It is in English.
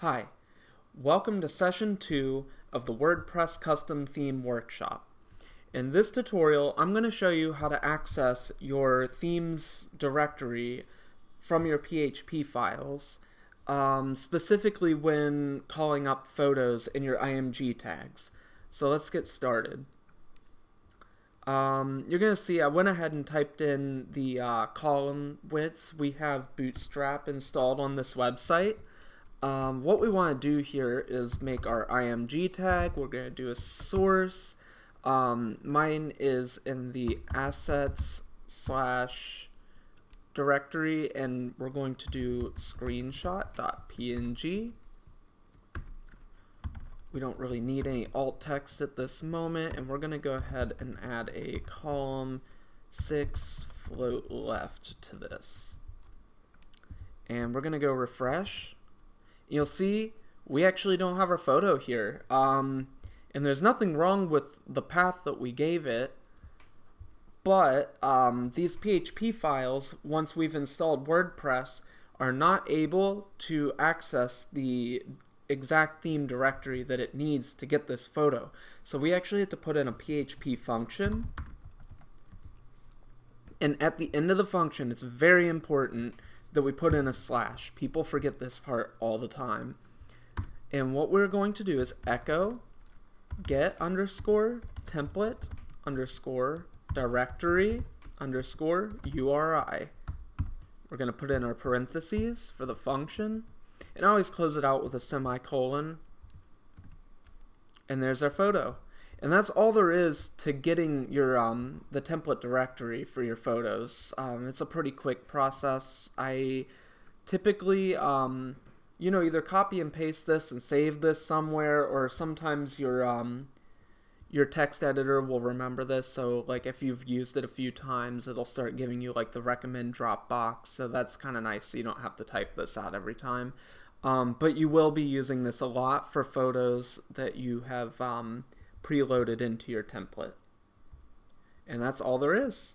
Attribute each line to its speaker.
Speaker 1: Hi, welcome to session 2 of the WordPress Custom Theme Workshop. In this tutorial, I'm going to show you how to access your themes directory from your PHP files, specifically when calling up photos in your IMG tags. So let's get started. You're going to see I went ahead and typed in the column widths. We have Bootstrap installed on this website. What we want to do here is make our IMG tag. We're going to do a source. Mine is in the assets / directory, and we're going to do screenshot.png. We don't really need any alt text at this moment, and we're going to go ahead and add a column 6 float left to this. And we're going to go refresh. You'll see we actually don't have our photo here, and there's nothing wrong with the path that we gave it, but these PHP files, once we've installed WordPress, are not able to access the exact theme directory that it needs to get this photo. So we actually have to put in a PHP function, and at the end of the function, it's very important that we put in a slash. People forget this part all the time. And what we're going to do is echo get underscore template underscore directory underscore URI. We're going to put in our parentheses for the function, and I always close it out with a semicolon. And there's our photo. And that's all there is to getting your the template directory for your photos. It's a pretty quick process. I typically either copy and paste this and save this somewhere, or sometimes your text editor will remember this. So like if you've used it a few times, it'll start giving you like the recommend drop box. So that's kind of nice, so you don't have to type this out every time. But you will be using this a lot for photos that you have preloaded into your template. And that's all there is.